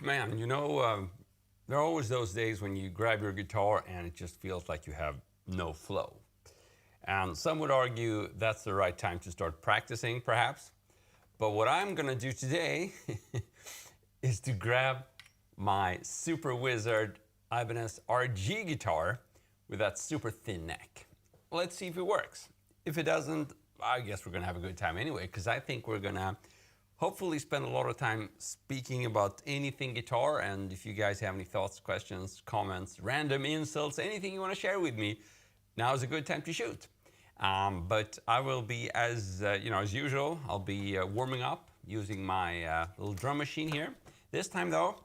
Man, there are always those days when you grab your guitar and it just feels like you have no flow. And some would argue that's the right time to start practicing, perhaps. But what I'm going to do today is to grab my Super Wizard Ibanez RG guitar with that super thin neck. Let's see if it works. If it doesn't, I guess we're going to have a good time anyway, because I think we're going to hopefully spend a lot of time speaking about anything guitar. And if you guys have any thoughts, questions, comments, random insults, anything you want to share with me, now is a good time to shoot. But I will be, as usual, I'll be warming up using my little drum machine here. This time though,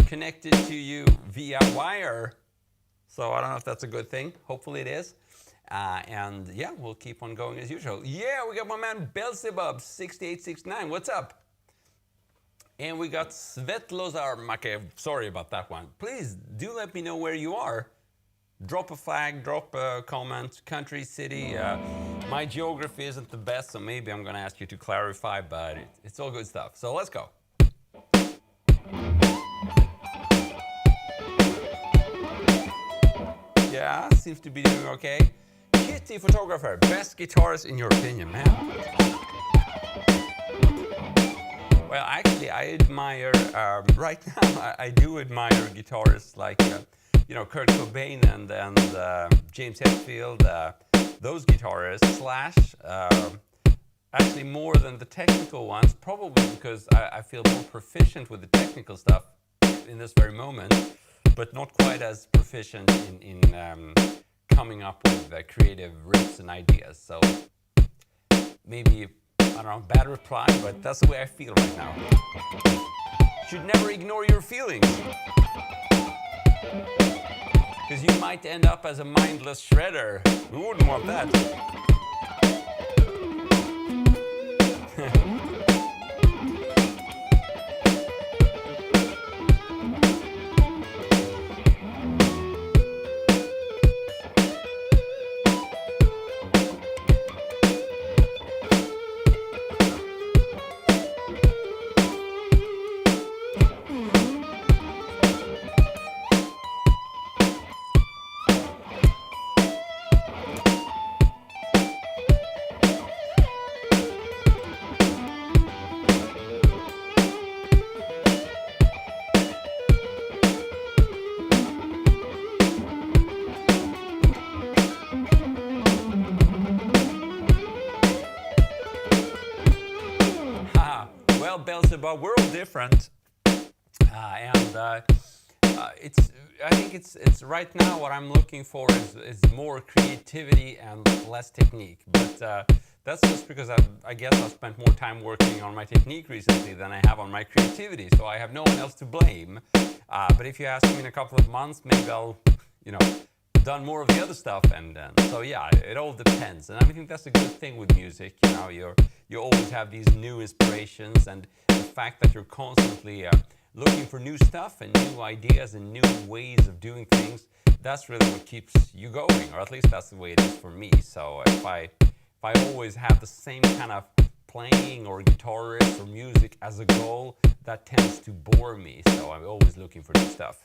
connected to you via wire. So I don't know if that's a good thing. Hopefully it is. And yeah, we'll keep on going as usual. Yeah, we got my man Belzebub 6869. What's up? And we got Svetlozar Makev. Sorry about that one. Please do let me know where you are. Drop a flag, drop a comment, country, city. My geography isn't the best, so maybe I'm going to ask you to clarify, but it's all good stuff. So let's go. Yeah, seems to be doing okay. Kitty Photographer, best guitarist in your opinion, man. Well, actually, I admire, right now, I do admire guitarists like, Kurt Cobain and James Hetfield, those guitarists, Slash, actually more than the technical ones, probably because I feel more proficient with the technical stuff in this very moment, but not quite as proficient in coming up with creative riffs and ideas. So maybe, I don't know, bad reply, but that's the way I feel right now. Should never ignore your feelings, because you might end up as a mindless shredder. We wouldn't want that. Well, Beelzebub, we're all different, I think it's right now what I'm looking for is more creativity and less technique. But that's just because I guess I've spent more time working on my technique recently than I have on my creativity, so I have no one else to blame. But if you ask me in a couple of months, maybe I'll, done more of the other stuff, and so yeah, it all depends. And I think that's a good thing with music. You always have these new inspirations, and the fact that you're constantly looking for new stuff and new ideas and new ways of doing things, that's really what keeps you going, or at least that's the way it is for me. So if I always have the same kind of playing or guitar riff or music as a goal, that tends to bore me. So I'm always looking for new stuff.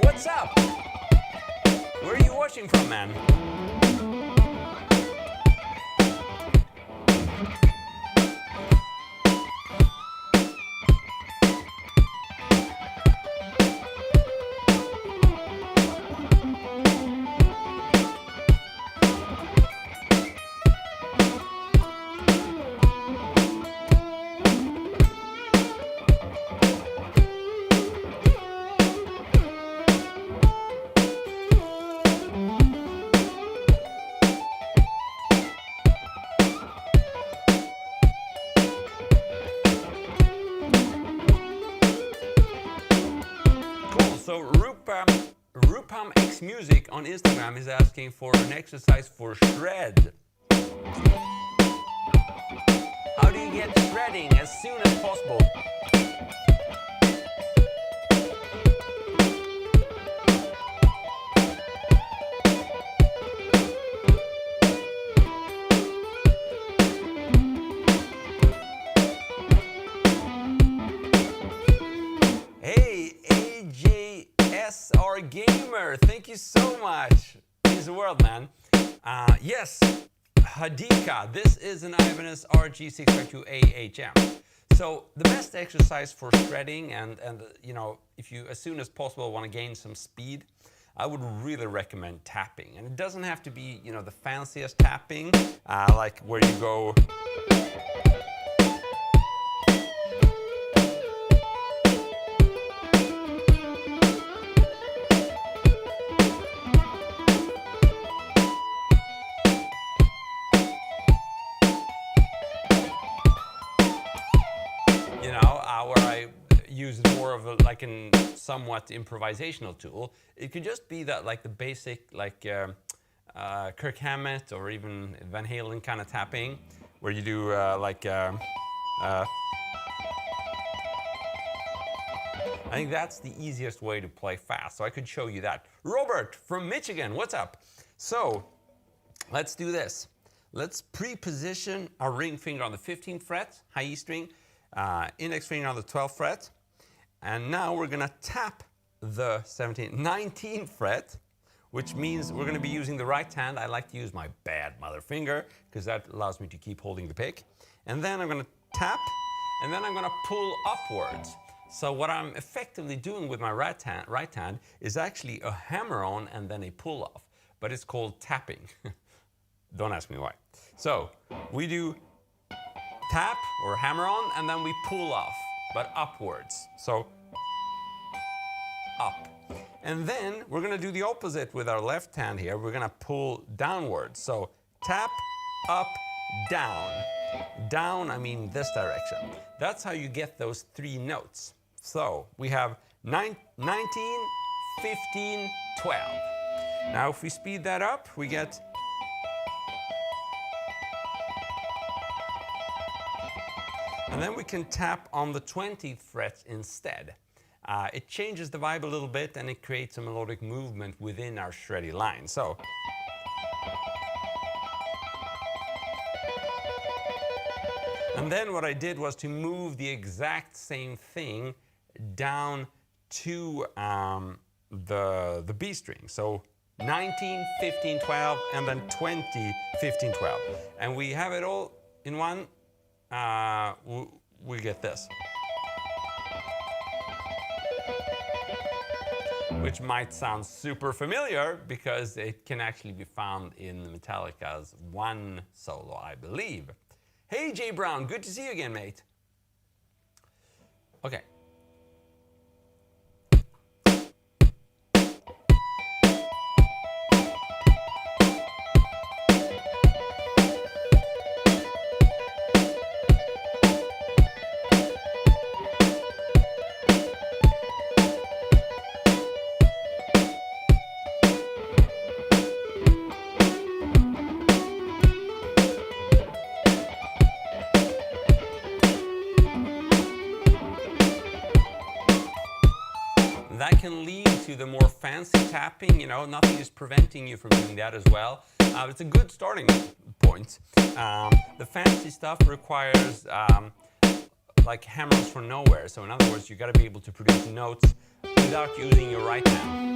What's up? Where are you watching from, man? So Rupam X Music on Instagram is asking for an exercise for shred. How do you get shredding as soon as possible? Hey, AJSR Gamer, thank you so much. Means the world, man. Yes, Hadika, this is an Ibanez RG652AHM. So the best exercise for shredding and you know, if you as soon as possible want to gain some speed, I would really recommend tapping. And it doesn't have to be, you know, the fanciest tapping, like where you go. Where I use more of a, like a somewhat improvisational tool. It could just be that like the basic like Kirk Hammett or even Van Halen kind of tapping, where you do I think that's the easiest way to play fast. So I could show you that. Robert from Michigan, what's up? So let's do this. Let's pre-position our ring finger on the 15th fret, high E string, index finger on the 12th fret, and now we're gonna tap the 19th fret, which means we're gonna be using the right hand. I like to use my bad mother finger because that allows me to keep holding the pick. And then I'm gonna tap, and then I'm gonna pull upwards. So what I'm effectively doing with my right hand is actually a hammer-on and then a pull-off, but it's called tapping. Don't ask me why. So we do tap or hammer on, and then we pull off, but upwards. So up. And then we're gonna do the opposite with our left hand here. We're gonna pull downwards. So tap, up, down. Down, I mean this direction. That's how you get those three notes. So we have 19, 15, 12. Now if we speed that up, we get. And then we can tap on the 20th fret instead. It changes the vibe a little bit and it creates a melodic movement within our shreddy line. So. And then what I did was to move the exact same thing down to the B string. So 19, 15, 12, and then 20, 15, 12. And we have it all in one. We get this, which might sound super familiar because it can actually be found in Metallica's One solo, I believe. Hey Jay Brown, good to see you again, mate. Okay. That can lead to the more fancy tapping, you know, nothing is preventing you from doing that as well. It's a good starting point. The fancy stuff requires like hammers from nowhere. So in other words, you got to be able to produce notes without using your right hand.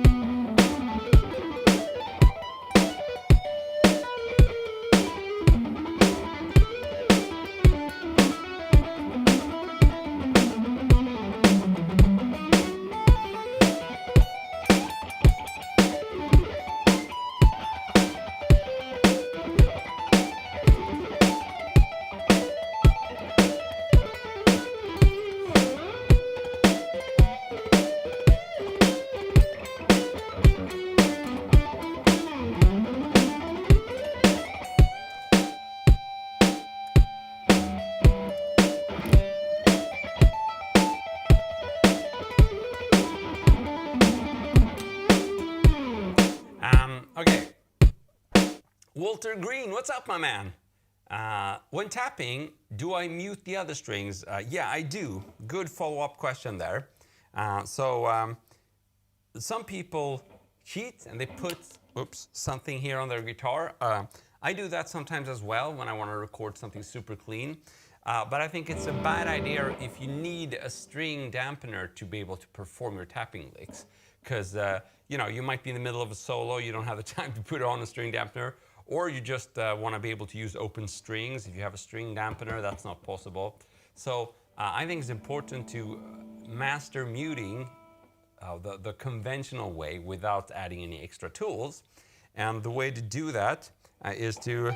Walter Green, what's up, my man? When tapping, do I mute the other strings? Yeah, I do. Good follow-up question there. Some people cheat and they put something here on their guitar. I do that sometimes as well when I want to record something super clean. But I think it's a bad idea if you need a string dampener to be able to perform your tapping licks. Because you might be in the middle of a solo, you don't have the time to put on a string dampener, or you just want to be able to use open strings. If you have a string dampener, that's not possible. So I think it's important to master muting the conventional way without adding any extra tools. And the way to do that is to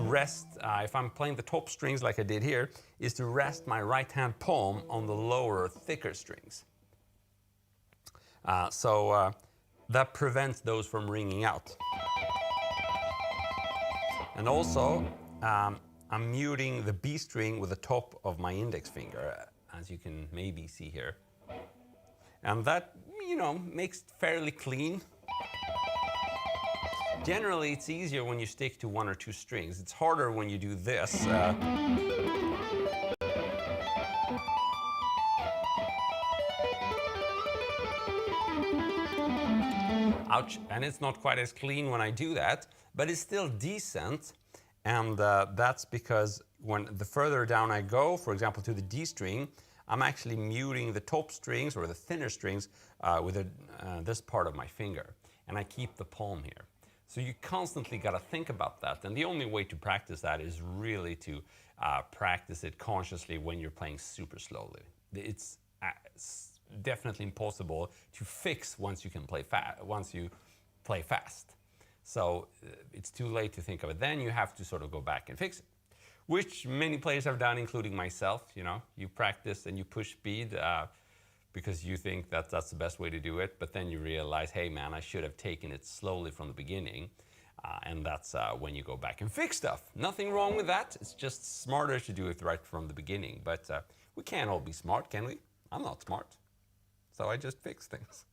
rest, if I'm playing the top strings like I did here, is to rest my right hand palm on the lower, thicker strings. That prevents those from ringing out. And also, I'm muting the B string with the top of my index finger, as you can maybe see here. And that, makes it fairly clean. Generally, it's easier when you stick to one or two strings. It's harder when you do this. Ouch, and it's not quite as clean when I do that, but it's still decent. And that's because when the further down I go, for example, to the D string, I'm actually muting the top strings or the thinner strings with this part of my finger. And I keep the palm here. So you constantly got to think about that. And the only way to practice that is really to practice it consciously when you're playing super slowly. It's definitely impossible to fix once you play fast. So it's too late to think of it. Then you have to sort of go back and fix it, which many players have done, including myself. You practice and you push speed because you think that that's the best way to do it, but then you realize, hey man, I should have taken it slowly from the beginning. And that's when you go back and fix stuff. Nothing wrong with that. It's just smarter to do it right from the beginning. But we can't all be smart, can we? I'm not smart. So I just fix things.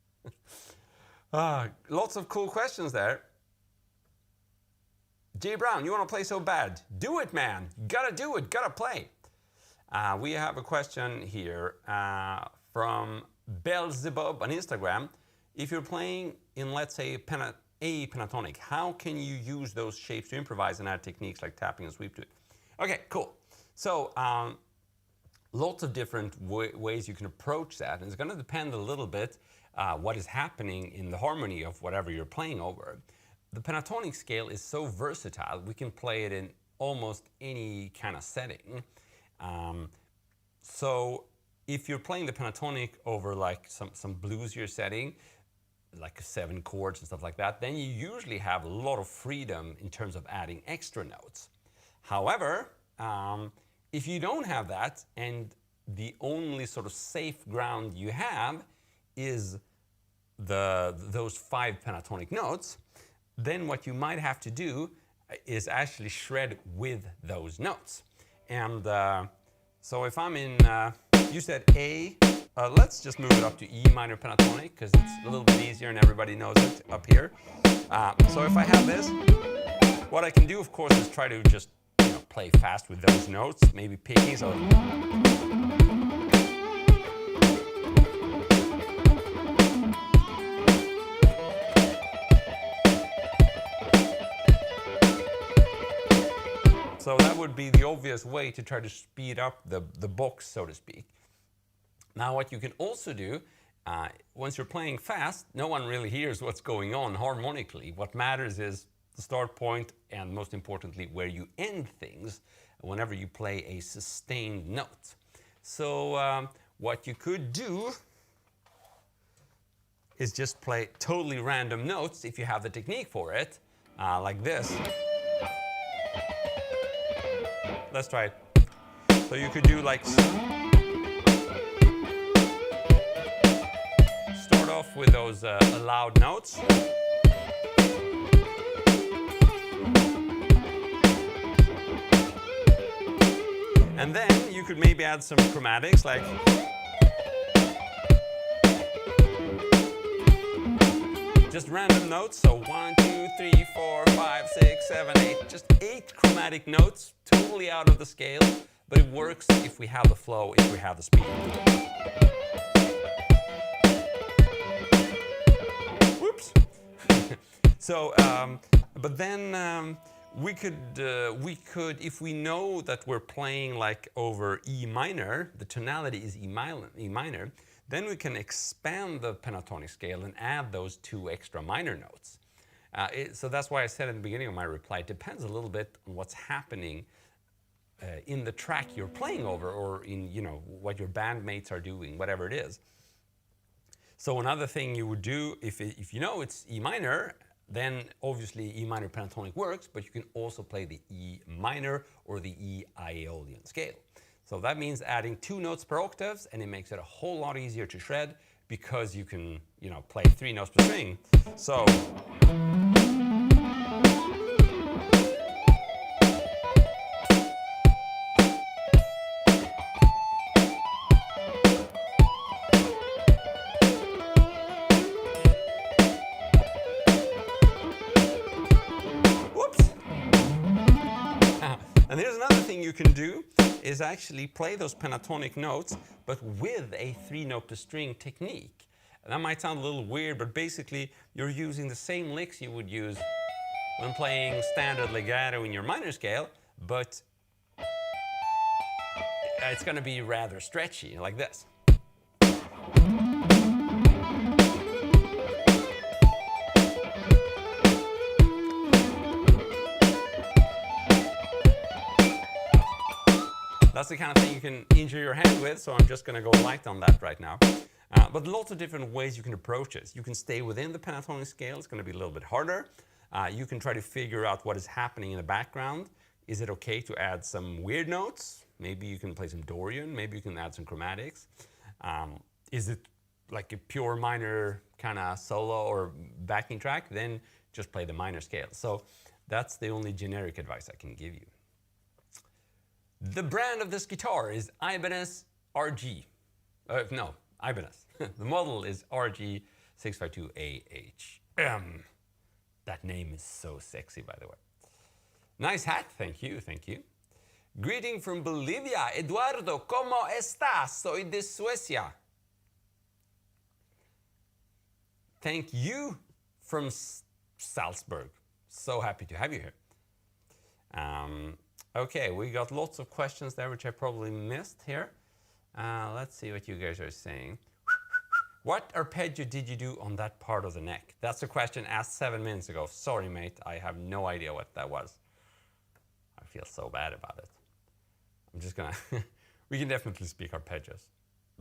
Lots of cool questions there. Jay Brown, you want to play so bad? Do it, man. Gotta do it. Gotta play. We have a question here from Belzebub on Instagram. If you're playing in, let's say, a pentatonic, how can you use those shapes to improvise and add techniques like tapping and sweep to it? Okay, cool. So lots of different ways you can approach that. And it's going to depend a little bit what is happening in the harmony of whatever you're playing over. The pentatonic scale is so versatile, we can play it in almost any kind of setting. So if you're playing the pentatonic over like some bluesier setting, like 7 chords and stuff like that, then you usually have a lot of freedom in terms of adding extra notes. However, if you don't have that and the only sort of safe ground you have is those 5 pentatonic notes, then what you might have to do is actually shred with those notes. And so if I'm in, you said A, let's just move it up to E minor pentatonic because it's a little bit easier and everybody knows it up here. So if I have this, what I can do, of course, is try to just play fast with those notes, maybe picking. So that would be the obvious way to try to speed up the box, so to speak. Now, what you can also do, once you're playing fast, no one really hears what's going on harmonically. What matters is the start point and, most importantly, where you end things whenever you play a sustained note. So what you could do is just play totally random notes if you have the technique for it, like this. Let's try it. So you could do like, start off with those allowed notes. And then you could maybe add some chromatics like, Just random notes, so 1, 2, 3, 4, 5, 6, 7, 8, just 8 chromatic notes, totally out of the scale, but it works if we have the flow, if we have the speed. Whoops. So, but then we could, if we know that we're playing like over E minor, the tonality is E minor, then we can expand the pentatonic scale and add those 2 extra minor notes. So that's why I said at the beginning of my reply, it depends a little bit on what's happening in the track you're playing over, or in what your bandmates are doing, whatever it is. So another thing you would do, if you know it's E minor, then obviously E minor pentatonic works, but you can also play the E minor or the E Aeolian scale. So that means adding 2 notes per octaves, and it makes it a whole lot easier to shred because you can, play 3 notes per string. So whoops. And here's another thing you can do, is actually play those pentatonic notes, but with a 3-note per string technique. And that might sound a little weird, but basically you're using the same licks you would use when playing standard legato in your minor scale, but it's going to be rather stretchy, like this. That's the kind of thing you can injure your hand with, so I'm just going to go light on that right now. But lots of different ways you can approach it. You can stay within the pentatonic scale. It's going to be a little bit harder. You can try to figure out what is happening in the background. Is it okay to add some weird notes? Maybe you can play some Dorian. Maybe you can add some chromatics. Is it like a pure minor kind of solo or backing track? Then just play the minor scale. So that's the only generic advice I can give you. The brand of this guitar is Ibanez RG. No, Ibanez. The model is RG652AH. That name is so sexy, by the way. Nice hat, thank you, thank you. Greeting from Bolivia, Eduardo, ¿cómo estás? Soy de Suecia. Thank you from Salzburg. So happy to have you here. Okay, we got lots of questions there, which I probably missed here. Let's see what you guys are saying. What arpeggio did you do on that part of the neck? That's a question asked 7 minutes ago. Sorry, mate, I have no idea what that was. I feel so bad about it. I'm just gonna, we can definitely speak arpeggios,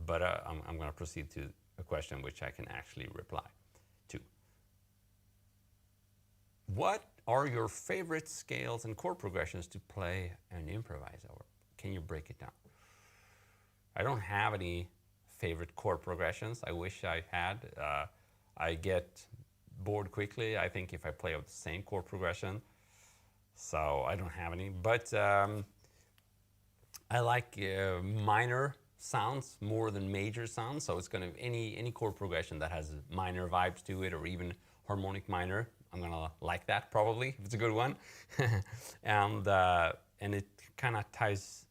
but I'm gonna proceed to a question which I can actually reply to. What are your favorite scales and chord progressions to play and improvise over? Can you break it down? I don't have any favorite chord progressions. I wish I had. I get bored quickly, I think, if I play with the same chord progression. So I don't have any. But I like minor sounds more than major sounds. So it's going to any chord progression that has minor vibes to it, or even harmonic minor. I'm gonna like that probably if it's a good one. And it kind of ties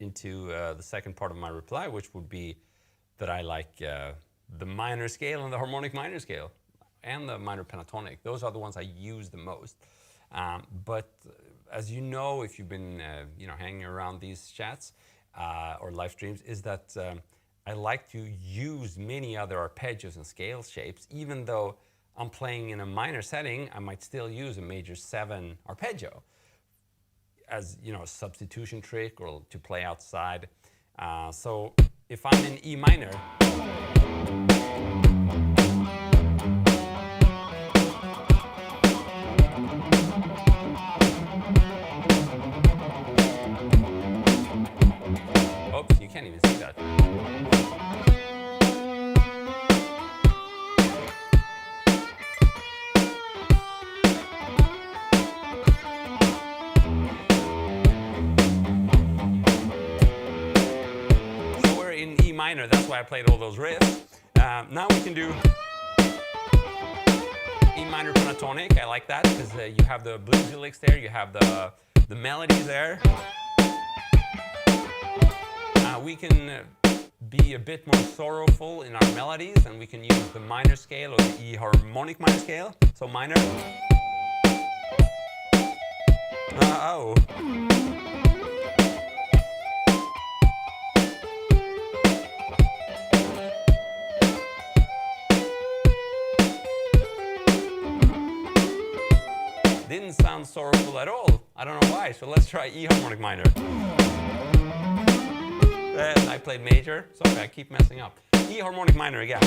into the second part of my reply, which would be that I like the minor scale and the harmonic minor scale and the minor pentatonic. Those are the ones I use the most. But as you know, if you've been hanging around these chats or live streams, is that I like to use many other arpeggios and scale shapes, even though I'm playing in a minor setting. I might still use a major 7 arpeggio as a substitution trick or to play outside. So if I'm in E minor, oops, you can't even see that. Minor, that's why I played all those riffs. Now we can do E minor pentatonic. I like that because you have the bluesy licks there, you have the melodies there. We can be a bit more sorrowful in our melodies, and we can use the minor scale or the E harmonic minor scale. So minor. Oh. Didn't sound sorrowful at all. I don't know why. So let's try E harmonic minor. And I played major. Sorry, I keep messing up. E harmonic minor again.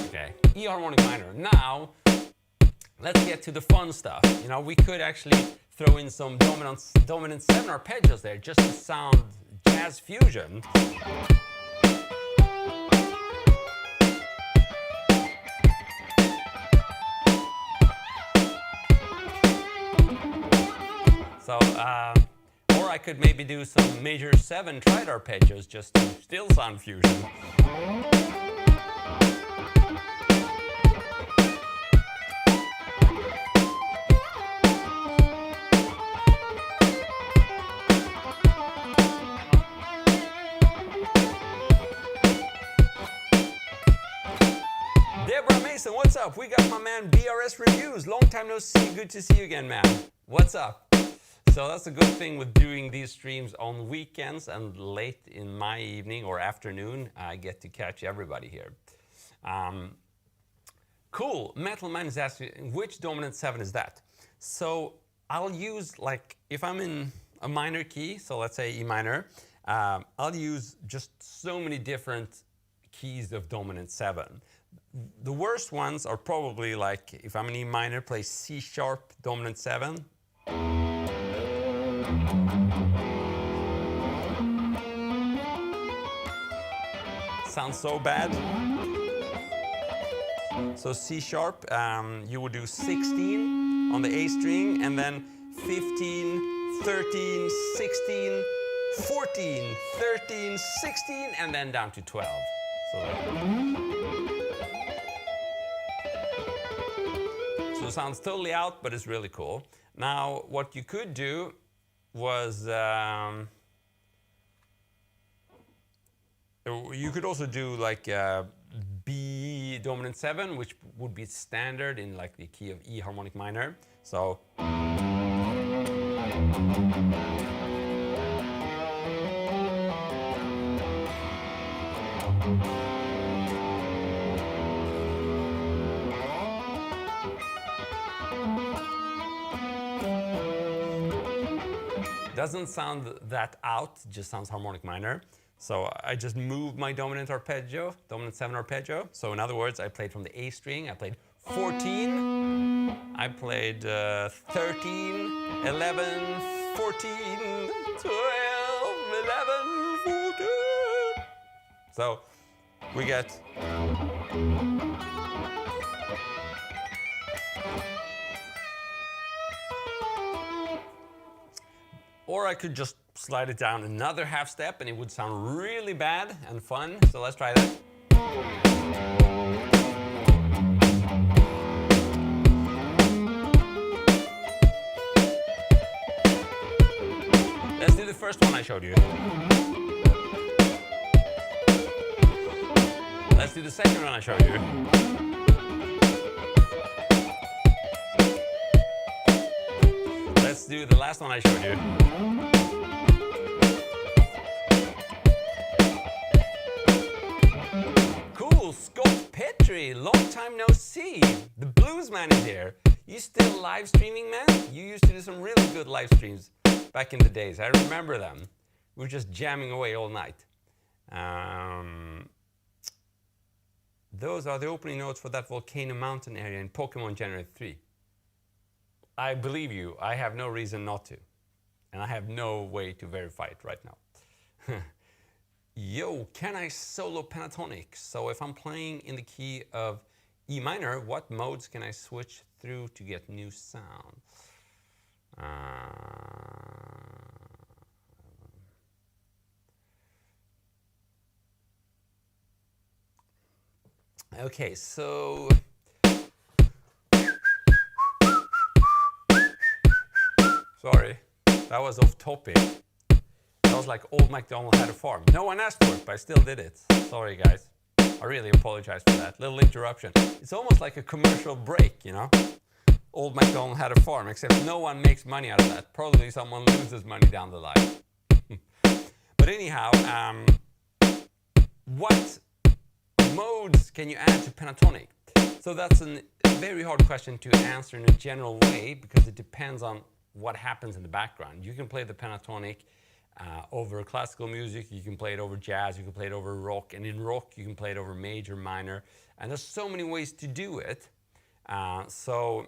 Okay, E harmonic minor. Now, let's get to the fun stuff. You know, we could actually throw in some dominant 7 arpeggios there just to sound jazz fusion. So, or I could maybe do some major 7 triad arpeggios just to still sound fusion. Mason, what's up? We got my man BRS Reviews. Long time no see. Good to see you again, man. What's up? So that's a good thing with doing these streams on weekends and late in my evening or afternoon. I get to catch everybody here. Cool. Metal Man is asking, which dominant 7 is that? So I'll use, like, if I'm in a minor key, so let's say E minor, I'll use just so many different keys of dominant 7. The worst ones are probably like, if I'm in E minor, play C sharp dominant 7. Sounds so bad. So C sharp, you would do 16 on the A string, and then 15, 13, 16, 14, 13, 16, and then down to 12. So it sounds totally out, but it's really cool. Now, what you could do was, you could also do like B dominant 7, which would be standard in like the key of E harmonic minor. So. Doesn't sound that out, just sounds harmonic minor. So I just moved my dominant arpeggio, dominant 7 arpeggio. So in other words, I played from the A string, I played 14, I played 13, 11, 14, 12, 11, 14. So we get. Or I could just slide it down another half step and it would sound really bad and fun. So let's try that. Let's do the first one I showed you. Let's do the second one I showed you. Let's do the last one I showed you. Cool, Scott Petrie, long time no see. The blues man is here. You still live streaming, man? You used to do some really good live streams back in the days. I remember them. We were just jamming away all night. Those are the opening notes for that Volcano Mountain area in Pokemon Generation 3. I believe you. I have no reason not to. And I have no way to verify it right now. Yo, can I solo pentatonic? So if I'm playing in the key of E minor, what modes can I switch through to get new sound? Okay, so sorry, that was off topic. That was like Old MacDonald had a farm. No one asked for it, but I still did it. Sorry, guys. I really apologize for that little interruption. It's almost like a commercial break, you know? Old MacDonald had a farm, except no one makes money out of that. Probably someone loses money down the line. But anyhow, what modes can you add to pentatonic? So that's a very hard question to answer in a general way because it depends on what happens in the background. You can play the pentatonic over classical music, you can play it over jazz, you can play it over rock, and in rock you can play it over major, minor, and there's so many ways to do it. So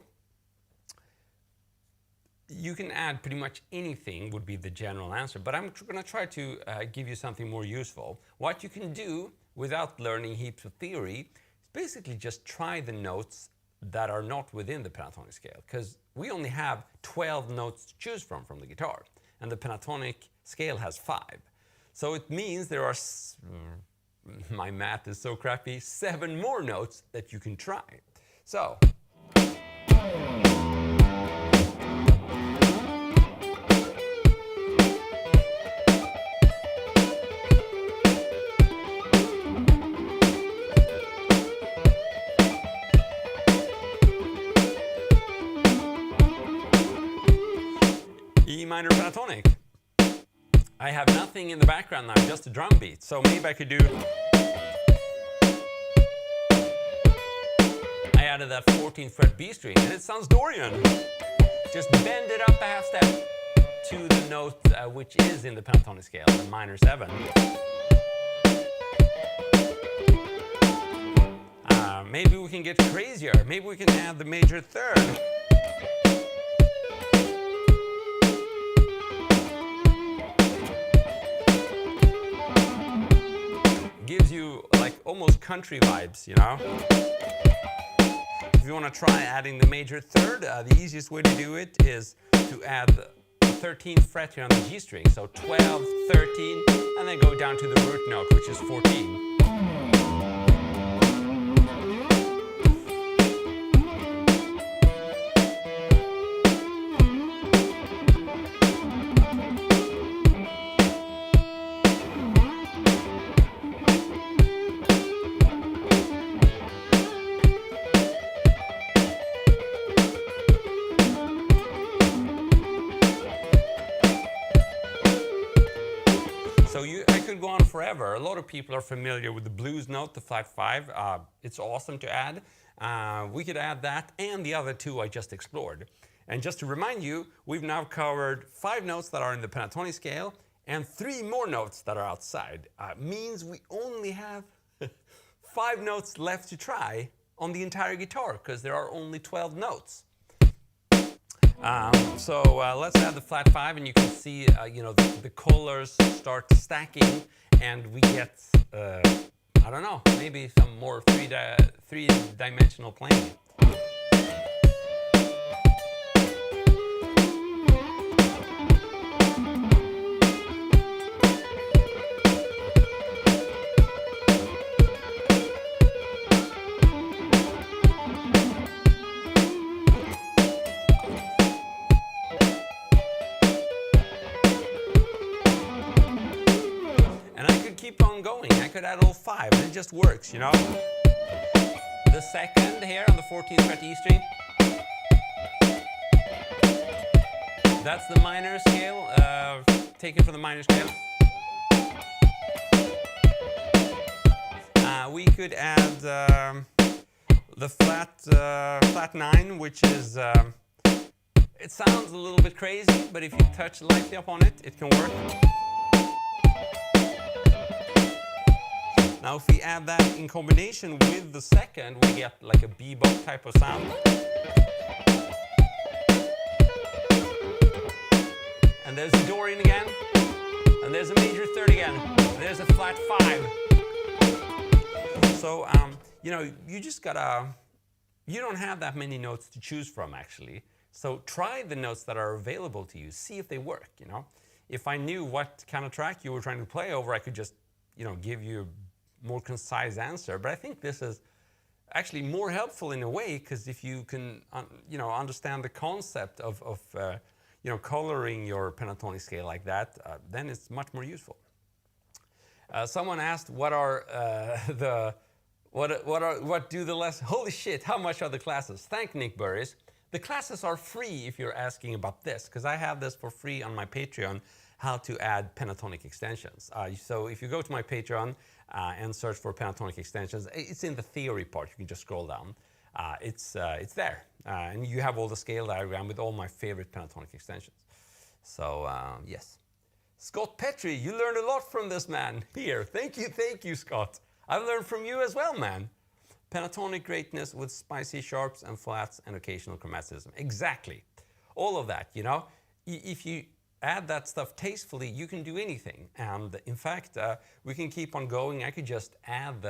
you can add pretty much anything would be the general answer, but I'm going to try to give you something more useful. What you can do without learning heaps of theory is basically just try the notes that are not within the pentatonic scale, because we only have 12 notes to choose from the guitar, and the pentatonic scale has 5. So it means there are, my math is so crappy, 7 more notes that you can try. So E minor pentatonic. I have nothing in the background now, just a drum beat. So maybe I could do... I added that 14th fret B string and it sounds Dorian. Just bend it up a half step to the note which is in the pentatonic scale, the minor 7. Maybe we can get crazier. Maybe we can add the major 3rd. Gives you like almost country vibes, you know? If you want to try adding the major 3rd, the easiest way to do it is to add the 13th fret here on the G string. So 12, 13, and then go down to the root note, which is 14. I could go on forever. A lot of people are familiar with the blues note, the flat 5. It's awesome to add. We could add that and the other 2 I just explored. And just to remind you, we've now covered 5 notes that are in the pentatonic scale and 3 more notes that are outside. Means we only have 5 notes left to try on the entire guitar because there are only 12 notes. Let's add the flat 5, and you can see, the colors start stacking, and we get, I don't know, maybe some more three-dimensional playing. Keep on going. I could add all 5, and it just works, you know. The 2nd here on the 14th fret E string. That's the minor scale, taken from the minor scale. We could add the flat 9, which is, it sounds a little bit crazy, but if you touch lightly upon it, it can work. Now if we add that in combination with the 2nd, we get like a bebop type of sound. And there's a Dorian again, and there's a major 3rd again, and there's a flat 5. So, you just gotta, you don't have that many notes to choose from actually. So try the notes that are available to you, see if they work, you know. If I knew what kind of track you were trying to play over, I could just, give you more concise answer, but I think this is actually more helpful in a way, because if you can understand the concept of coloring your pentatonic scale like that, then it's much more useful. Someone asked, what do the lessons? Holy shit! How much are the classes? Thank Nick Burris. The classes are free if you're asking about this, because I have this for free on my Patreon. How to add pentatonic extensions. So if you go to my Patreon and search for pentatonic extensions, it's in the theory part. You can just scroll down. It's there, and you have all the scale diagram with all my favorite pentatonic extensions. So yes. Scott Petrie, you learned a lot from this man here. Thank you, Scott. I've learned from you as well, man. Pentatonic greatness with spicy sharps and flats and occasional chromaticism. Exactly. All of that, If you add that stuff tastefully, you can do anything. And in fact, we can keep on going. I could just add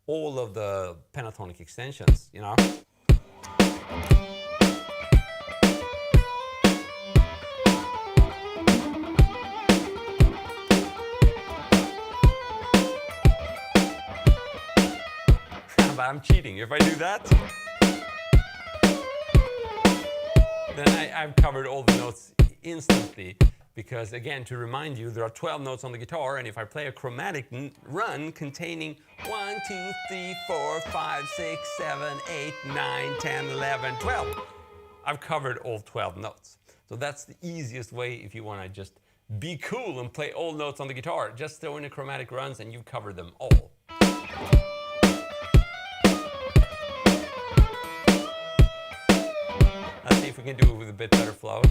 all of the pentatonic extensions, But I'm cheating. If I do that, then I've covered all the notes instantly. Because again, to remind you, there are 12 notes on the guitar, and if I play a chromatic run containing 1, 2, 3, 4, 5, 6, 7, 8, 9, 10, 11, 12, I've covered all 12 notes. So that's the easiest way if you want to just be cool and play all notes on the guitar. Just throw in a chromatic runs and you've covered them all. Let's see if we can do it with a bit better flow.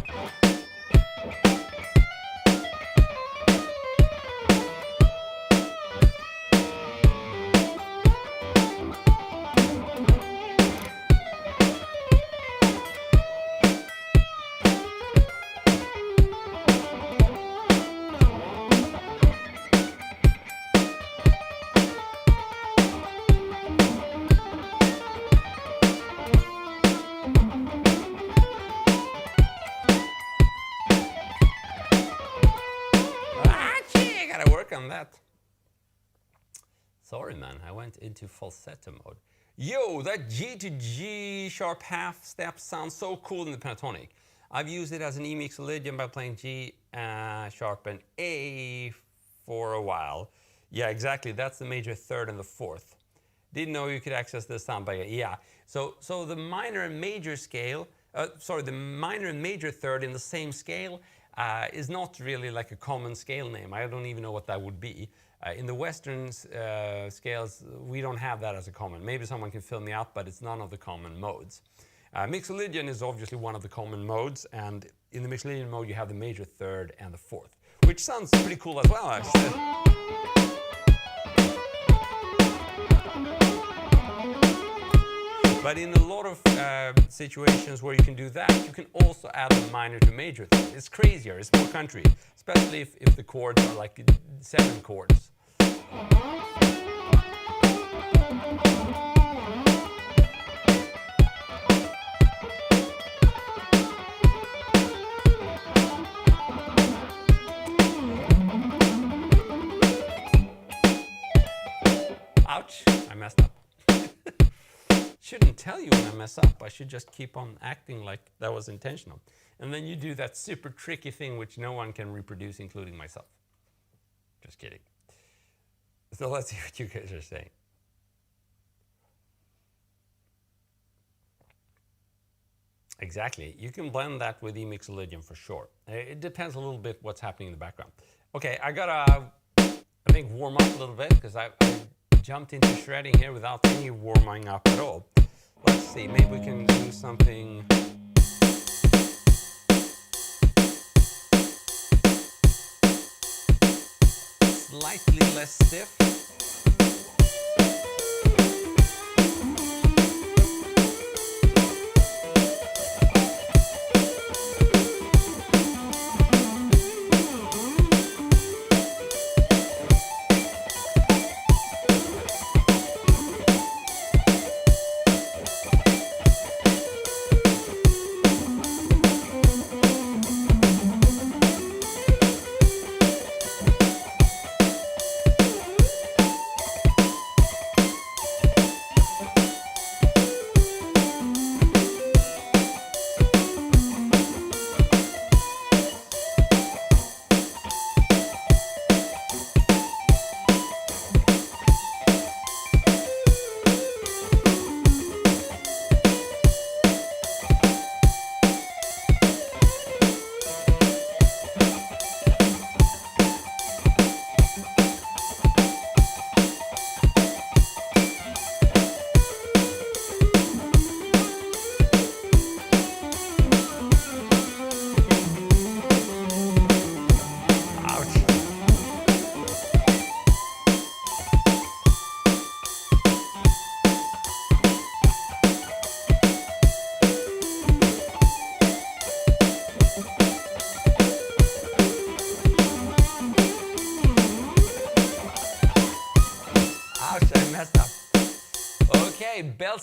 On that. Sorry, man, I went into falsetto mode. Yo, that G to G sharp half step sounds so cool in the pentatonic. I've used it as an E mixolydian by playing G sharp and A for a while. Yeah, exactly. That's the major third and the fourth. Didn't know you could access this sound by So the minor and major scale. The minor and major third in the same scale is not really like a common scale name. I don't even know what that would be. In the Western scales, we don't have that as a common. Maybe someone can fill me out, but it's none of the common modes. Mixolydian is obviously one of the common modes, and in the Mixolydian mode, you have the major third and the fourth, which sounds pretty cool as well, actually. But in a lot of situations where you can do that, you can also add the minor to major thing. It's crazier, it's more country, especially if the chords are like 7 chords. Ouch, I messed up. Shouldn't tell you when I mess up. I should just keep on acting like that was intentional. And then you do that super tricky thing which no one can reproduce, including myself. Just kidding. So let's see what you guys are saying. Exactly. You can blend that with E mixolydian for sure. It depends a little bit what's happening in the background. Okay, I gotta, I think, warm up a little bit because I jumped into shredding here without any warming up at all. Let's see, maybe we can do something. Slightly less stiff.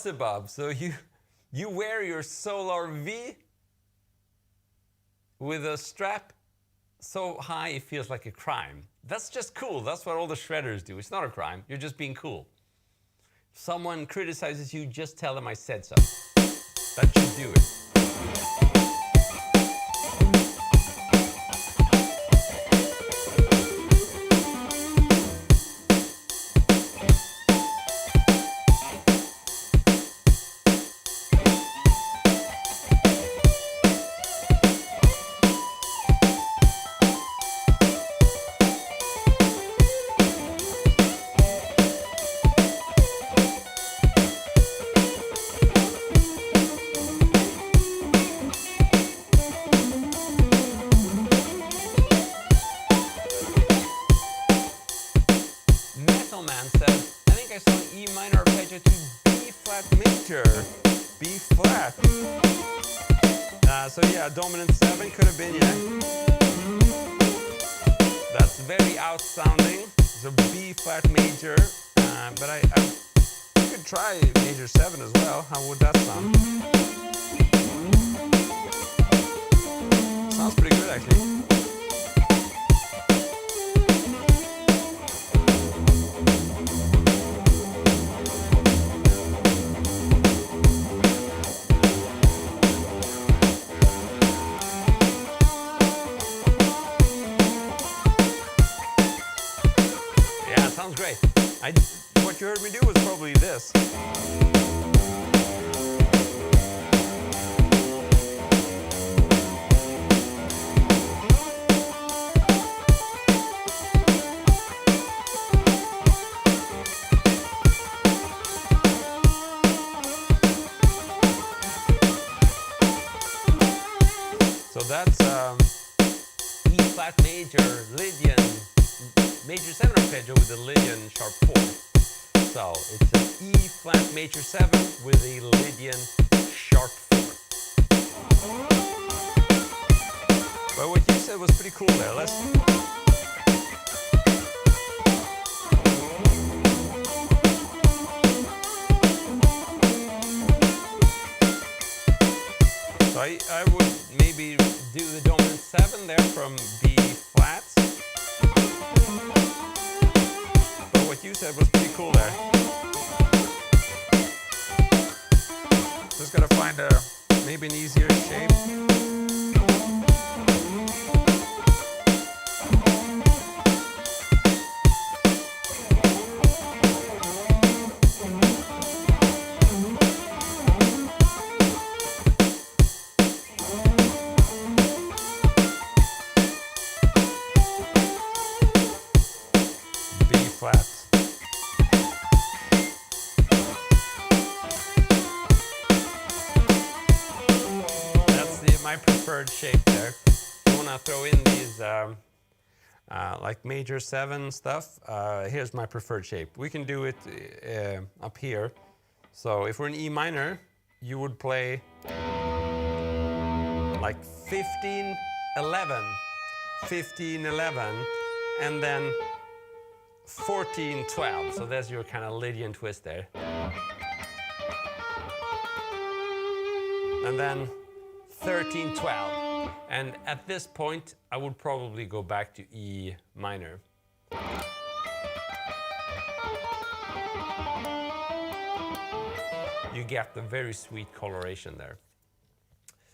Beelzebub. So you wear your Solar V with a strap so high it feels like a crime. That's just cool. That's what all the shredders do. It's not a crime. You're just being cool. If someone criticizes you, just tell them I said so. That should do it. I saw an E minor arpeggio to B flat major. B flat. So yeah, dominant 7 could have been, yeah. That's very out sounding. So B flat major. But I could try major 7 as well. How would that sound? Sounds pretty good actually. Sounds great. What you heard me do was probably this. So that's E flat major, Lydian. Major 7 arpeggio with a Lydian sharp 4. So it's an E flat major 7 with a Lydian sharp 4. But what you said was pretty cool there. Let's. So I would maybe do the dominant 7 there from B flats. What you said was pretty cool there. Just gotta find maybe an easier shape. B flat. My preferred shape there. You want to throw in these like major 7 stuff. Here's my preferred shape. We can do it up here. So if we're in E minor, you would play like 15, 11, 15, 11, and then 14, 12. So there's your kind of Lydian twist there. And then 13, 12. And at this point, I would probably go back to E minor. You get the very sweet coloration there.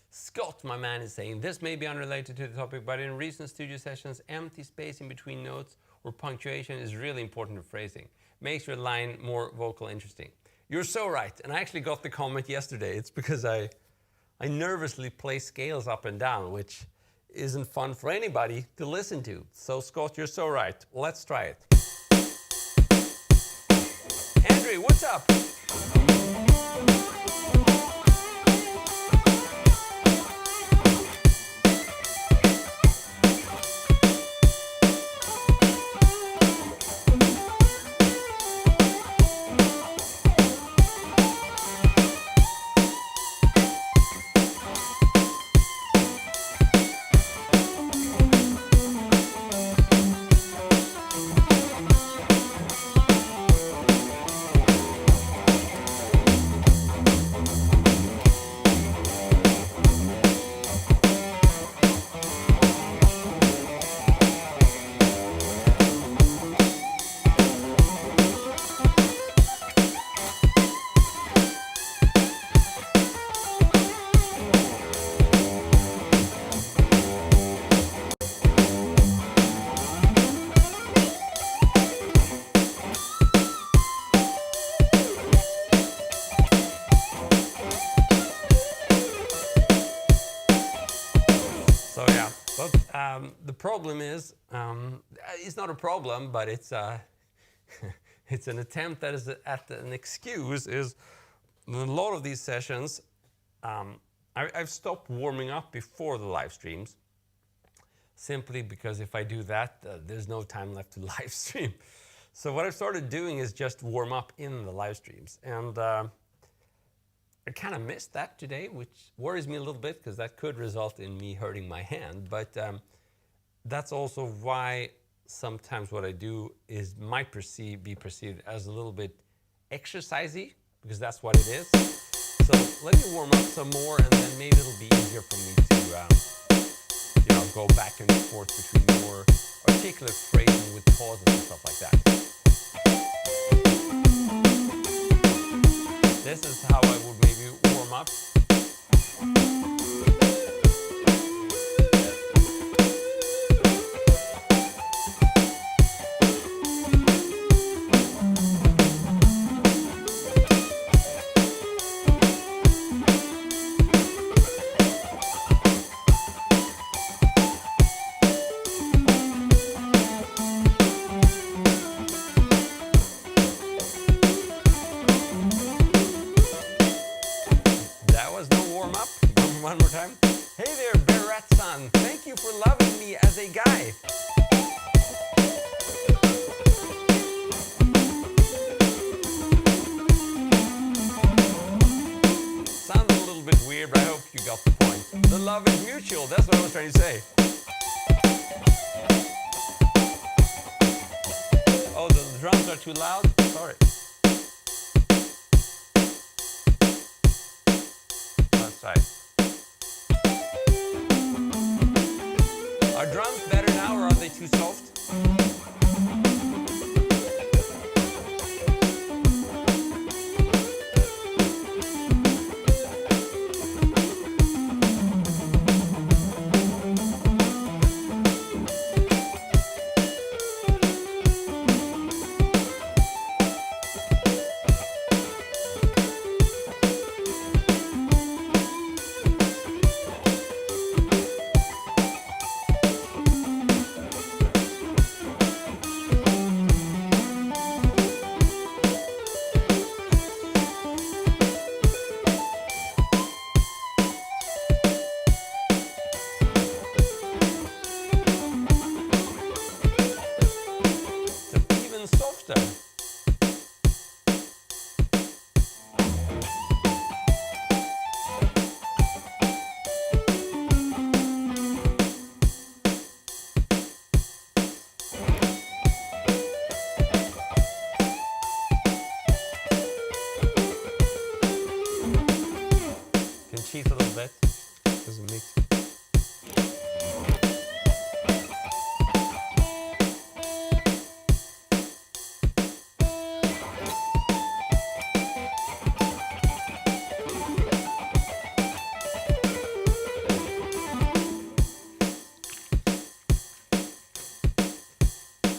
Scott, my man, is saying, this may be unrelated to the topic, but in recent studio sessions, empty space in between notes or punctuation is really important to phrasing. Makes your line more vocal interesting. You're so right. And I actually got the comment yesterday. It's because I nervously play scales up and down, which isn't fun for anybody to listen to. So Scott, you're so right. Let's try it. Andrew, what's up? But the problem is, it's not a problem, but it's it's an attempt that is at an excuse. Is in a lot of these sessions, I've stopped warming up before the live streams, simply because if I do that, there's no time left to live stream. So what I've started doing is just warm up in the live streams, and I kind of missed that today, which worries me a little bit because that could result in me hurting my hand. But that's also why sometimes what I do might be perceived as a little bit exercisey, because that's what it is. So let me warm up some more, and then maybe it'll be easier for me to go back and forth between more articulate phrasing with pauses and stuff like that. This is how I would maybe warm up. One more time. Hey there, Beratsan. Thank you for loving me as a guy. Sounded a little bit weird, but I hope you got the point. The love is mutual. That's what I was trying to say. Oh, the drums are too loud? Sorry. That's right. Are drums better now, or are they too soft? Cheat a little bit, doesn't mix.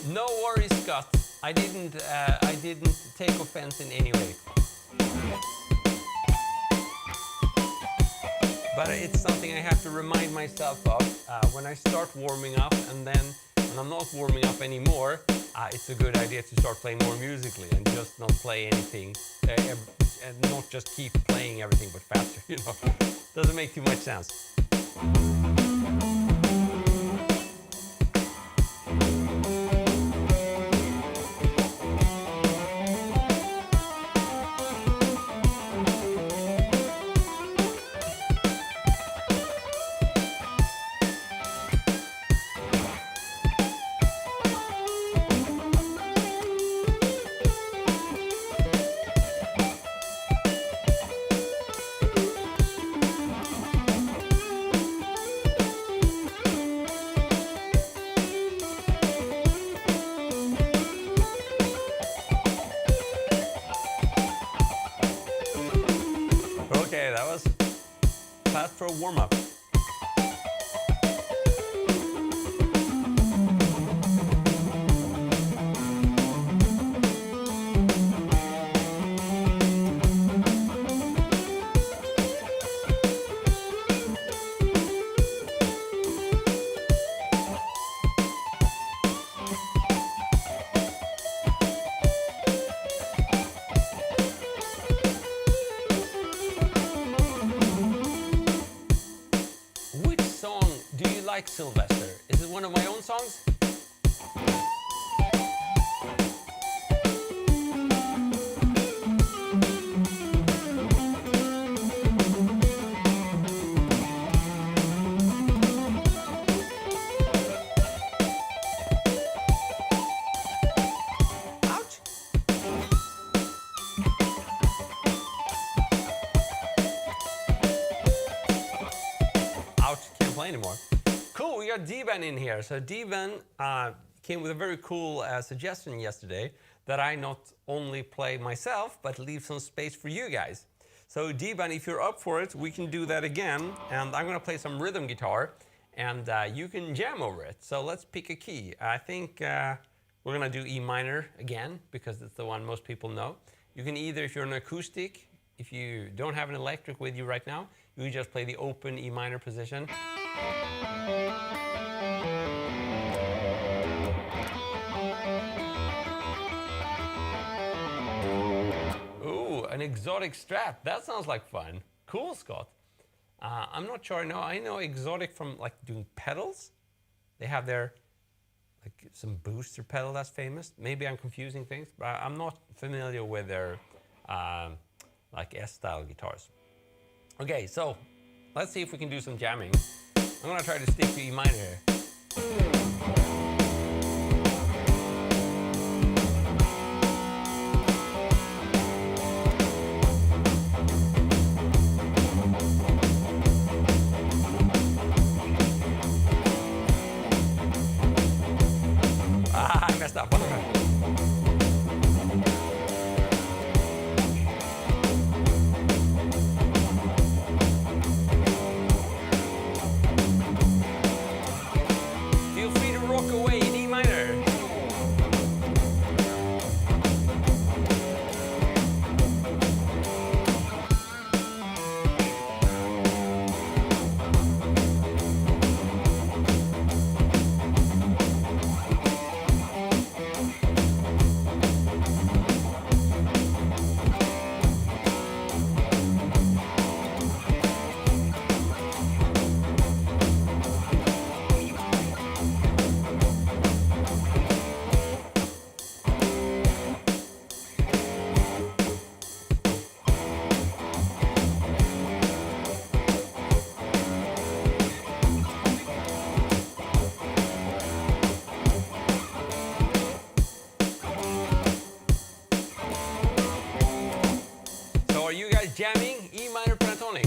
No worries, Scott. I didn't take offense in any way. But it's something I have to remind myself of when I start warming up, and then when I'm not warming up anymore, it's a good idea to start playing more musically and just not play anything, and not just keep playing everything but faster, Doesn't make too much sense. Okay, that was fast for a warm-up. like Sylvester. Is it one of my own songs? Ouch! Ouch, can't play anymore. Cool, we got Devan in here. So Devan came with a very cool suggestion yesterday that I not only play myself, but leave some space for you guys. So Devan, if you're up for it, we can do that again. And I'm gonna play some rhythm guitar and you can jam over it. So let's pick a key. I think we're gonna do E minor again because it's the one most people know. You can either, if you're an acoustic, if you don't have an electric with you right now, you can just play the open E minor position. Ooh, an exotic strat. That sounds like fun. Cool, Scott. I'm not sure. No, I know exotic from like doing pedals. They have their like some booster pedal that's famous. Maybe I'm confusing things, but I'm not familiar with their like S-style guitars. Okay, so let's see if we can do some jamming. I'm gonna try to stick to E minor here. I messed up. Feel free to rock away in E minor. So are you guys jamming E minor pentatonic?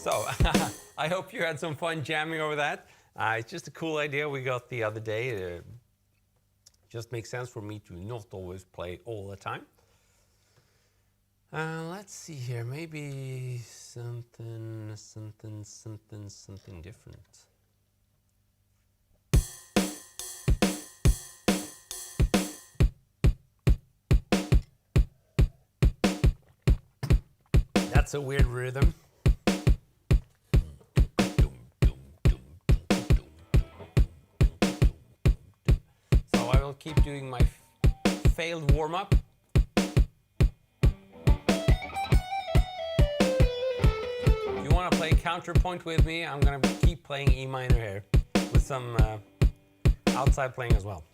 So I hope you had some fun jamming over that. It's just a cool idea we got the other day. It just makes sense for me to not always play all the time. Let's see here, maybe something different. That's a weird rhythm. So I will keep doing my failed warm-up. If you want to play counterpoint with me, I'm going to keep playing E minor here with some outside playing as well.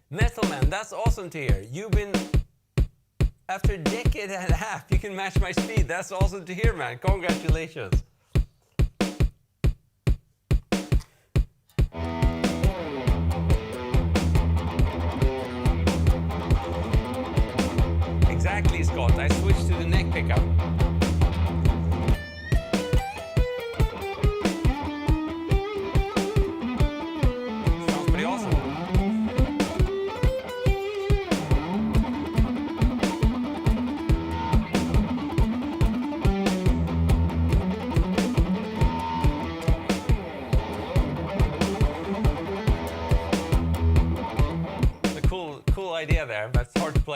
Metalman, that's awesome to hear. You've been, after a decade and a half, you can match my speed. That's awesome to hear, man. Congratulations. Exactly, Scott. I switched to the neck pickup.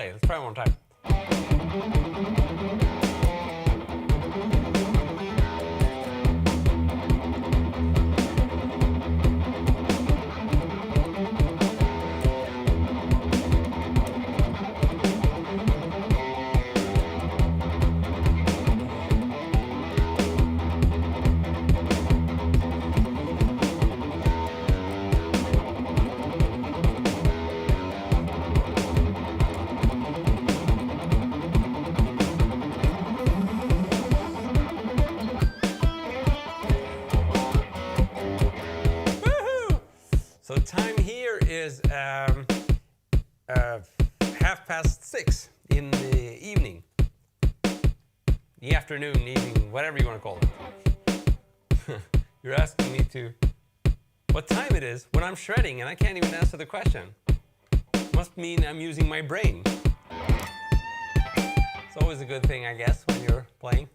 play. Let's try one more time. So time here is 6:30 in the evening. The afternoon, evening, whatever you want to call it. You're asking me what time it is when I'm shredding and I can't even answer the question. Must mean I'm using my brain. It's always a good thing, I guess, when you're playing.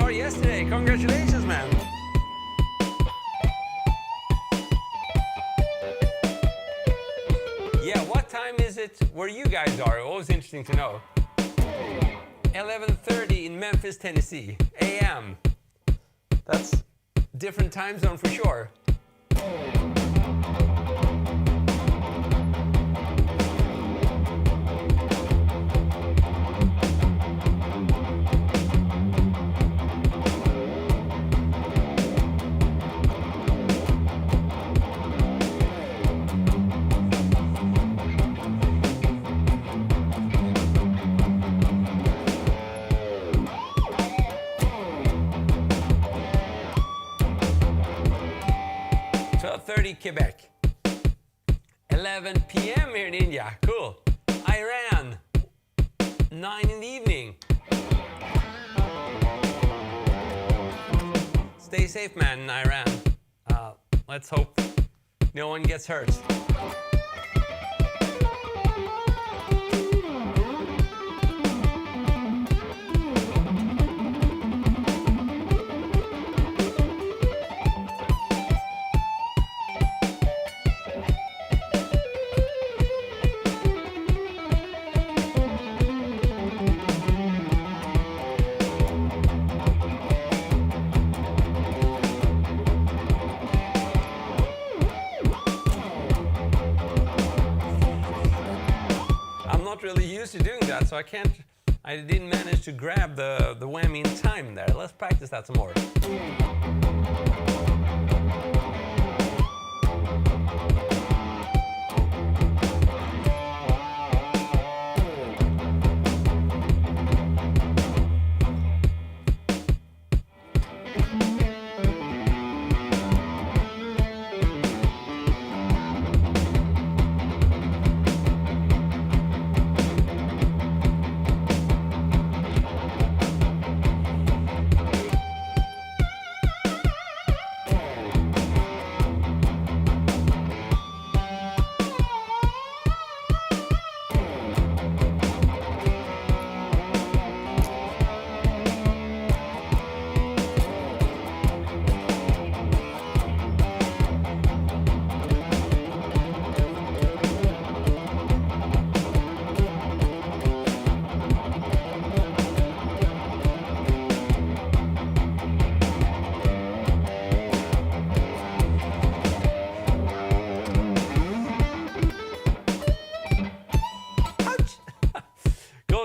Yesterday. Congratulations, man. Yeah, what time is it where you guys are? Always interesting to know. 11:30 in Memphis, Tennessee, a.m. That's different time zone for sure. Quebec. 11 p.m. here in India. Cool. Iran. 9 in the evening. Stay safe, man, in Iran. Let's hope no one gets hurt. Really used to doing that, so I didn't manage to grab the whammy in time there. Let's practice that some more.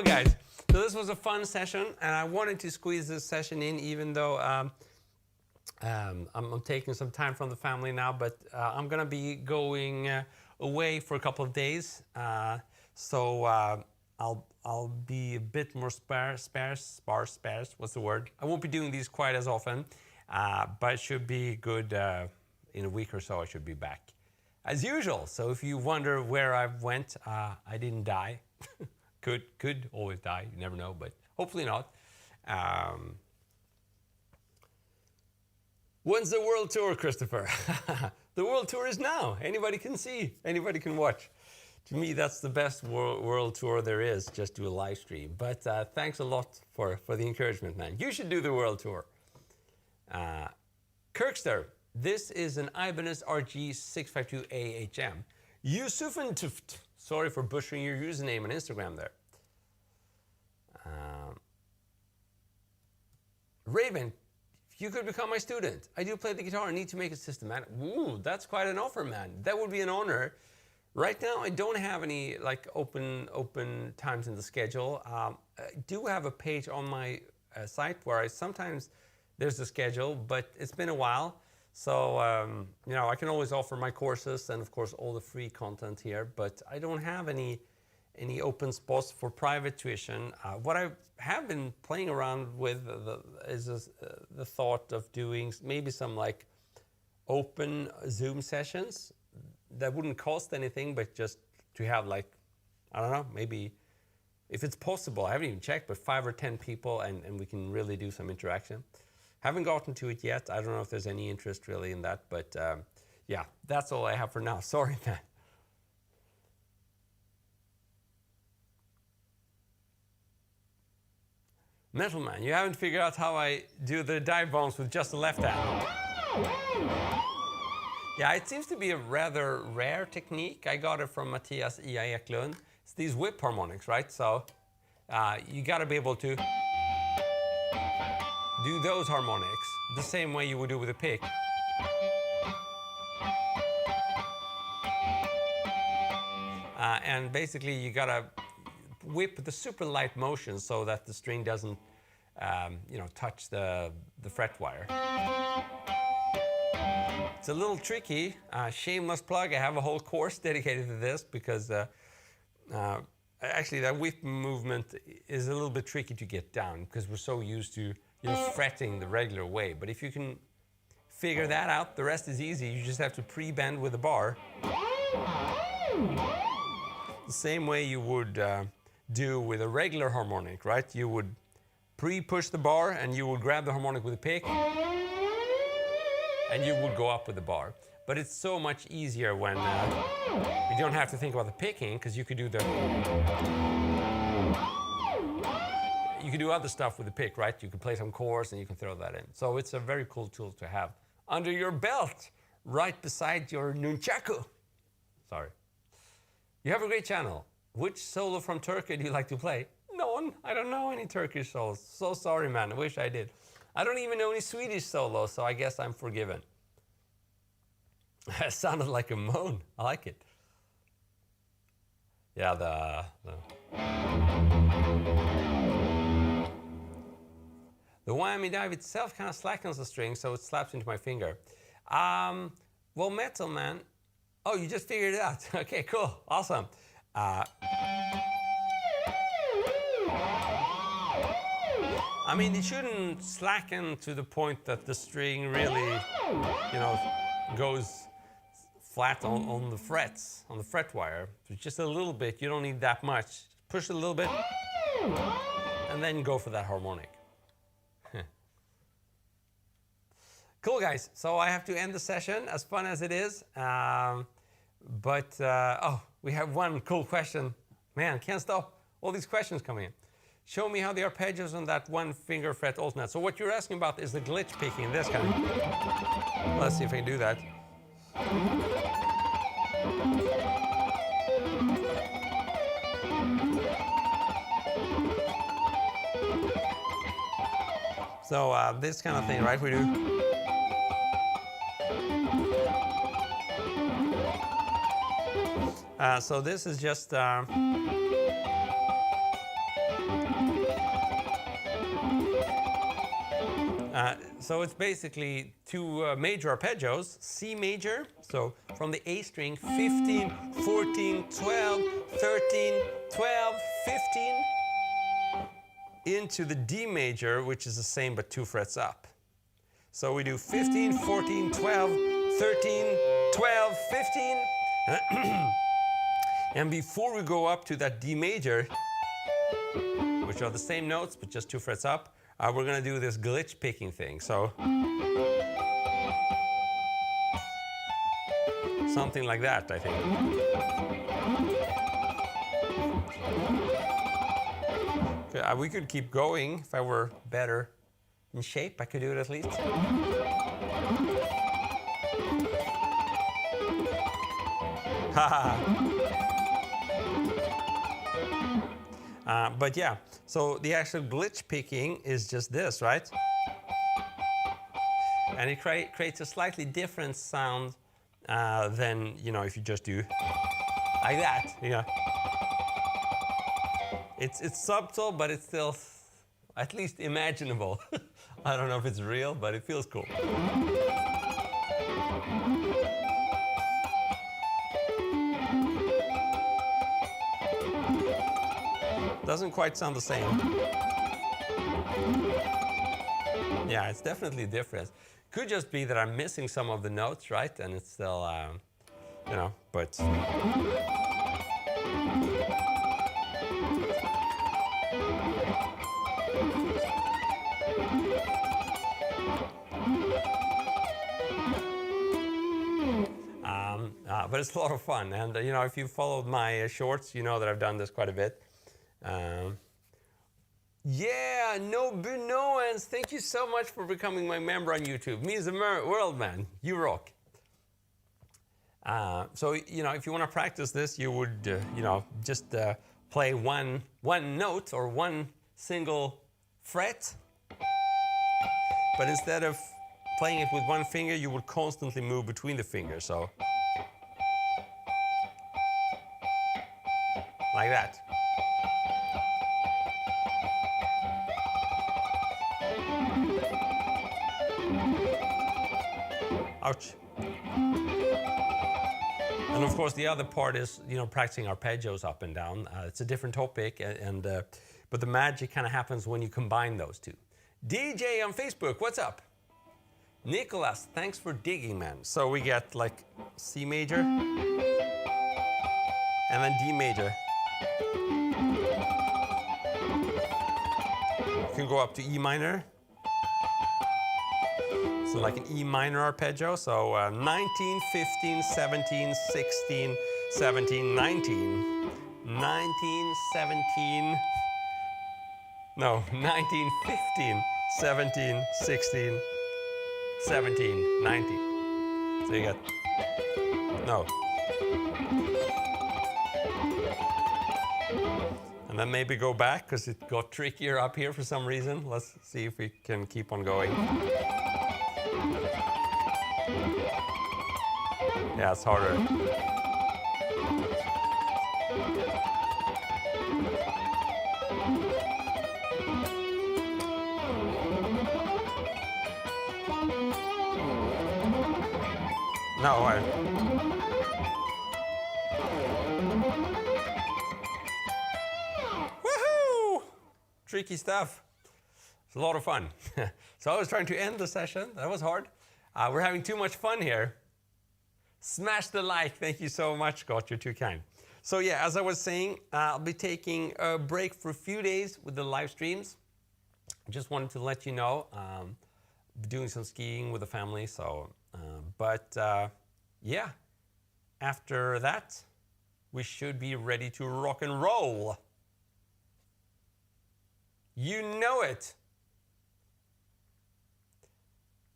Guys, so this was a fun session, and I wanted to squeeze this session in, even though I'm taking some time from the family now, but I'm gonna be going away for a couple of days, so I'll be a bit more sparse. What's the word? I won't be doing these quite as often, but it should be good. In a week or so, I should be back as usual. So if you wonder where I went, I didn't die. could always die. You never know, but hopefully not. When's the world tour, Christopher? The world tour is now. Anybody can see. Anybody can watch. To me, that's the best world tour there is, just do a live stream. But thanks a lot for the encouragement, man. You should do the world tour. Kirkster, this is an Ibanez RG652AHM. Yusufentuft, sorry for butchering your username on Instagram there. Raven, you could become my student. I do play the guitar and need to make it systematic. Ooh, that's quite an offer, man. That would be an honor. Right now, I don't have any like open times in the schedule. I do have a page on my site where I sometimes there's a schedule, but it's been a while. So you know, I can always offer my courses and of course all the free content here. But I don't have any open spots for private tuition. What I have been playing around with is the thought of doing maybe some like open Zoom sessions that wouldn't cost anything, but just to have like, I don't know, maybe if it's possible, I haven't even checked, but 5 or 10 people and we can really do some interaction. Haven't gotten to it yet. I don't know if there's any interest really in that, but yeah, that's all I have for now. Sorry, man. Metal Man, you haven't figured out how I do the dive bombs with just the left hand. Yeah, it seems to be a rather rare technique. I got it from Matthias I. Eklund. It's these whip harmonics, right? So you got to be able to do those harmonics the same way you would do with a pick. And basically, you got to whip the super light motion so that the string doesn't, you know, touch the fret wire. It's a little tricky. Shameless plug. I have a whole course dedicated to this because actually that whip movement is a little bit tricky to get down because we're so used to, you know, fretting the regular way. But if you can figure that out, the rest is easy. You just have to pre-bend with the bar. The same way you would do with a regular harmonic, right? You would pre-push the bar and you would grab the harmonic with a pick and you would go up with the bar. But it's so much easier when you don't have to think about the picking because you could do other stuff with the pick, right? You can play some chords and you can throw that in. So it's a very cool tool to have under your belt, right beside your nunchaku. Sorry. You have a great channel. Which solo from Turkey do you like to play? None. I don't know any Turkish solos. So sorry, man. I wish I did. I don't even know any Swedish solos, so I guess I'm forgiven. It sounded like a moan. I like it. Yeah, the whammy dive itself kind of slackens the string, so it slaps into my finger. Well, Metal Man. Oh, you just figured it out. Okay, cool. Awesome. I mean, it shouldn't slacken to the point that the string really, you know, goes flat on the frets, on the fret wire. So just a little bit. You don't need that much. Push it a little bit, and then go for that harmonic. Cool, guys. So I have to end the session, as fun as it is. Oh, we have one cool question. Man, can't stop. All these questions coming in. Show me how the arpeggios on that one finger fret alternate. So what you're asking about is the glitch picking, this kind. Let's see if I can do that. So this kind of thing, right? We do. So this is just so it's basically two major arpeggios, C major, so from the A string, 15, 14, 12, 13, 12, 15, into the D major, which is the same but 2 frets up. So we do 15, 14, 12, 13, 12, 15. And before we go up to that D major, which are the same notes but just 2 frets up, we're going to do this glitch picking thing. So something like that, I think. We could keep going. If I were better in shape, I could do it at least. But yeah, so the actual glitch picking is just this, right? And it creates a slightly different sound than, you know, if you just do like that, you know. It's subtle, but it's still at least imaginable. I don't know if it's real, but it feels cool. Doesn't quite sound the same. Yeah, it's definitely different. Could just be that I'm missing some of the notes, right? And it's still, you know, but... but it's a lot of fun, and you know, if you followed my shorts, you know that I've done this quite a bit. Yeah, no Bunoans, thank you so much for becoming my member on YouTube. Means the world, man. You rock. So you know, if you want to practice this, you would you know, just play one note or one single fret, but instead of playing it with one finger, you would constantly move between the fingers. So. Like that. Ouch. And of course the other part is, you know, practicing arpeggios up and down. It's a different topic, and but the magic kind of happens when you combine those two. DJ on Facebook, what's up? Nicholas, thanks for digging, man. So we get like C major and then D major. You can go up to E minor. So like an E minor arpeggio. So 19, 15, 17, 16, 17, 19, 19, 17, no, 19, 15, 17, 16, 17, 19. So you get, no. And then maybe go back, because it got trickier up here for some reason. Let's see if we can keep on going. Yeah, it's harder. No, woohoo! Tricky stuff. It's a lot of fun. So I was trying to end the session. That was hard. We're having too much fun here. Smash the like. Thank you so much, Scott. You're too kind. So yeah, as I was saying, I'll be taking a break for a few days with the live streams. I just wanted to let you know, doing some skiing with the family. So, yeah, after that, we should be ready to rock and roll. You know it.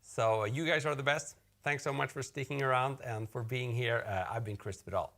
So you guys are the best. Thanks so much for sticking around and for being here. I've been Chris Vidal.